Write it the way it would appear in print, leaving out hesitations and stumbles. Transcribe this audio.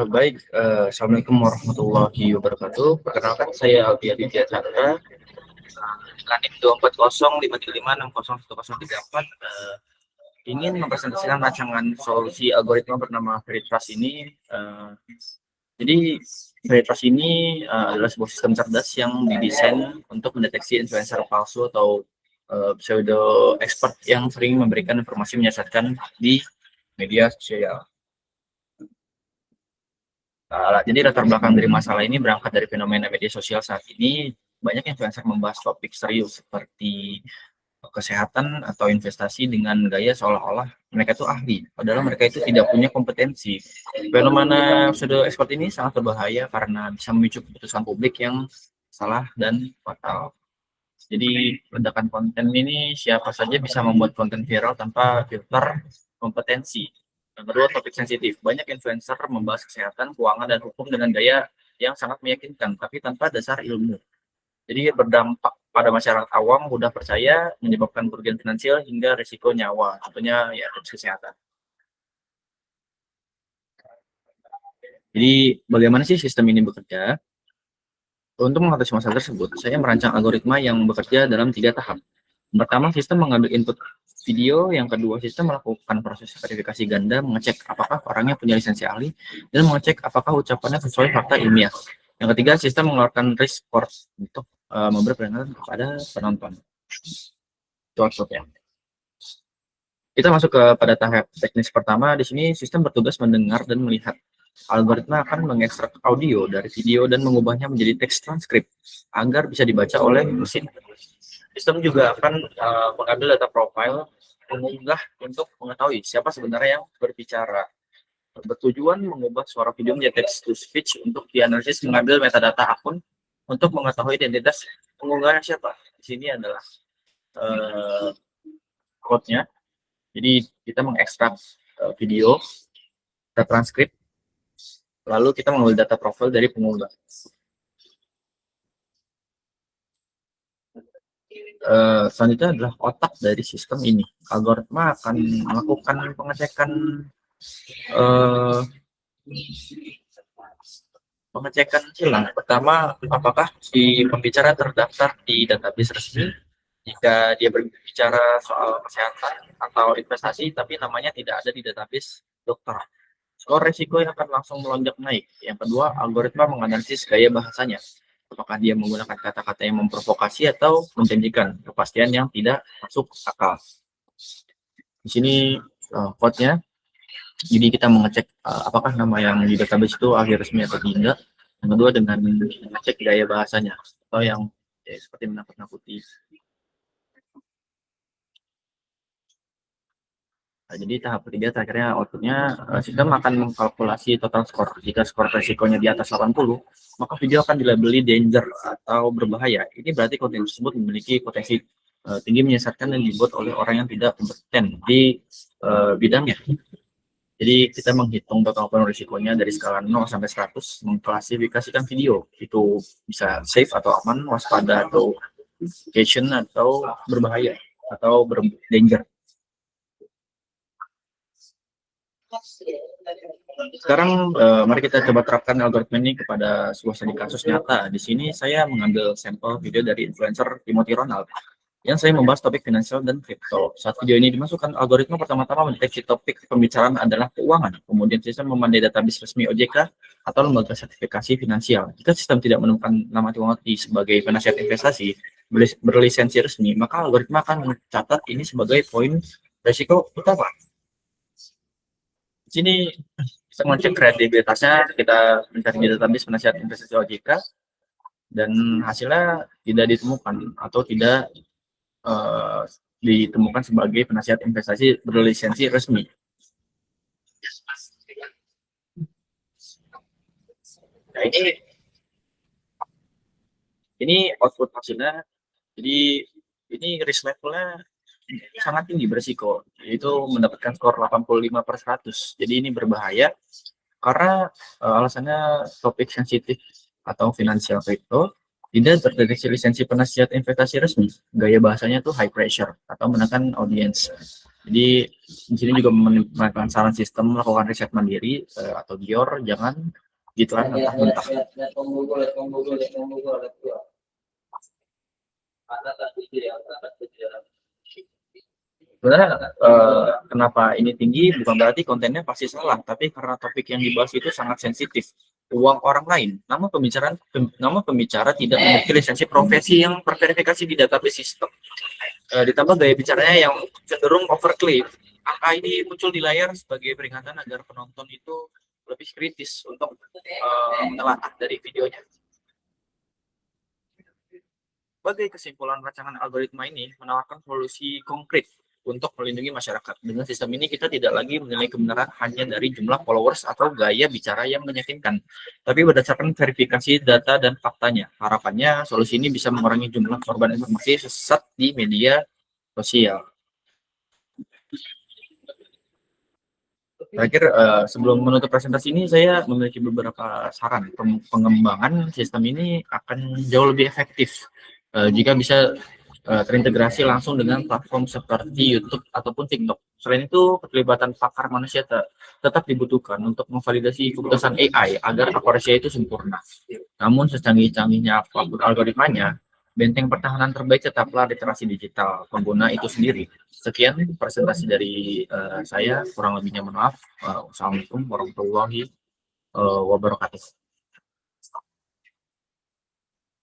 Baik, Assalamualaikum warahmatullahi wabarakatuh. Perkenalkan, saya Aldi Aditya Chandra, Lanit 2405356011034. Ingin mempresentasikan rancangan solusi algoritma bernama Veritas ini. Jadi, Veritas ini adalah sebuah sistem cerdas yang didesain untuk mendeteksi influencer palsu atau pseudo expert yang sering memberikan informasi menyesatkan di media sosial. Jadi latar belakang dari masalah ini berangkat dari fenomena media sosial saat ini. Banyak influencer membahas topik serius seperti kesehatan atau investasi dengan gaya seolah-olah mereka itu ahli, padahal mereka itu tidak punya kompetensi. Fenomena pseudo expert ini sangat berbahaya karena bisa memicu keputusan publik yang salah dan fatal. Jadi ledakan konten ini siapa saja bisa membuat konten viral tanpa filter kompetensi. Yang kedua, topik sensitif. Banyak influencer membahas kesehatan, keuangan, dan hukum dengan gaya yang sangat meyakinkan, tapi tanpa dasar ilmu. Jadi berdampak pada masyarakat awam, mudah percaya, menyebabkan kerugian finansial hingga risiko nyawa, tentunya ya kesehatan. Jadi bagaimana sih sistem ini bekerja? Untuk mengatasi masalah tersebut, saya merancang algoritma yang bekerja dalam 3 tahap. Pertama, sistem mengambil input video. Yang kedua, sistem melakukan proses verifikasi ganda, mengecek apakah orangnya punya lisensi ahli, dan mengecek apakah ucapannya sesuai fakta ilmiah. Yang ketiga, sistem mengeluarkan risk score untuk memberi peringatan kepada penonton. Itu outputnya. Kita masuk pada tahap teknis pertama. Di sini sistem bertugas mendengar dan melihat. Algoritma akan mengekstrak audio dari video dan mengubahnya menjadi teks transkrip agar bisa dibaca oleh mesin. Sistem juga akan mengambil data profile pengunggah untuk mengetahui siapa sebenarnya yang berbicara. Bertujuan mengubah suara video menjadi text to speech untuk dianalisis, mengambil metadata akun untuk mengetahui identitas pengunggahnya siapa. Di sini adalah code-nya. Jadi kita mengekstrak video, data transkrip, lalu kita mengambil data profil dari pengunggah. Selanjutnya adalah otak dari sistem ini. Algoritma akan melakukan pengecekan silang. Pertama, apakah si pembicara terdaftar di database resmi. Jika dia berbicara soal kesehatan atau investasi, tapi namanya tidak ada di database dokter, skor resiko yang akan langsung melonjak naik. Yang kedua, algoritma menganalisis gaya bahasanya. Apakah dia menggunakan kata-kata yang memprovokasi atau menjanjikan kepastian yang tidak masuk akal. Di sini code-nya. Jadi kita mengecek apakah nama yang di database itu ahli resmi atau tidak. Yang kedua dengan mengecek gaya bahasanya atau yang seperti menakut-nakuti. Jadi tahap ketiga terakhirnya outputnya sistem akan mengkalkulasi total skor. Jika skor resikonya di atas 80, maka video akan dilabeli danger atau berbahaya. Ini berarti konten tersebut memiliki potensi tinggi menyesatkan dan dibuat oleh orang yang tidak kompeten di bidangnya. Jadi kita menghitung total risikonya dari skala 0 sampai 100, mengklasifikasikan video. Itu bisa safe atau aman, waspada atau caution atau berbahaya atau berdanger. Sekarang mari kita coba terapkan algoritma ini kepada sebuah studi kasus nyata. Di sini saya mengambil sampel video dari influencer Timothy Ronald yang saya membahas topik finansial dan kripto. Saat video ini dimasukkan, algoritma pertama-tama mendeteksi topik pembicaraan adalah keuangan. Kemudian sistem memandai database resmi OJK atau lembaga sertifikasi finansial. Jika sistem tidak menemukan nama Timothy sebagai penasihat investasi berlisensi resmi, maka algoritma akan mencatat ini sebagai poin risiko utama. Di sini kita mengecek kredibilitasnya, kita mencari di database penasihat investasi OJK dan hasilnya tidak ditemukan atau tidak ditemukan sebagai penasihat investasi berlisensi resmi. Nah, ini output hasilnya. Jadi ini risk levelnya sangat tinggi berisiko, yaitu mendapatkan skor 85/100. Jadi ini berbahaya karena alasannya topik sensitif atau finansial kripto, tidak terdeteksi lisensi penasihat investasi resmi. Gaya bahasanya tuh high pressure atau menekan audiens. Jadi di sini juga memberikan saran sistem melakukan riset mandiri atau GIOR, jangan gituan mentah-mentah. Sebenarnya kenapa ini tinggi bukan berarti kontennya pasti salah, tapi karena topik yang dibahas itu sangat sensitif, uang orang lain. Namun pembicara tidak memiliki lisensi profesi yang terverifikasi di database sistem. Ditambah gaya bicaranya yang cenderung overclaim. Angka ini muncul di layar sebagai peringatan agar penonton itu lebih kritis untuk menelaah dari videonya. Sebagai kesimpulan, rancangan algoritma ini menawarkan solusi konkret untuk melindungi masyarakat. Dengan sistem ini kita tidak lagi menilai kebenaran hanya dari jumlah followers atau gaya bicara yang meyakinkan, tapi berdasarkan verifikasi data dan faktanya. Harapannya solusi ini bisa mengurangi jumlah korban informasi sesat di media sosial. Terakhir, sebelum menutup presentasi ini, saya memiliki beberapa saran. Pengembangan sistem ini akan jauh lebih efektif jika bisa terintegrasi langsung dengan platform seperti YouTube ataupun TikTok. Selain itu, keterlibatan pakar manusia tetap dibutuhkan untuk memvalidasi keputusan AI agar akurasinya itu sempurna. Namun, secanggih-canggihnya apapun algoritmanya, benteng pertahanan terbaik tetaplah literasi digital pengguna itu sendiri. Sekian presentasi dari saya, kurang lebihnya mohon maaf. Wassalamualaikum warahmatullahi wabarakatuh.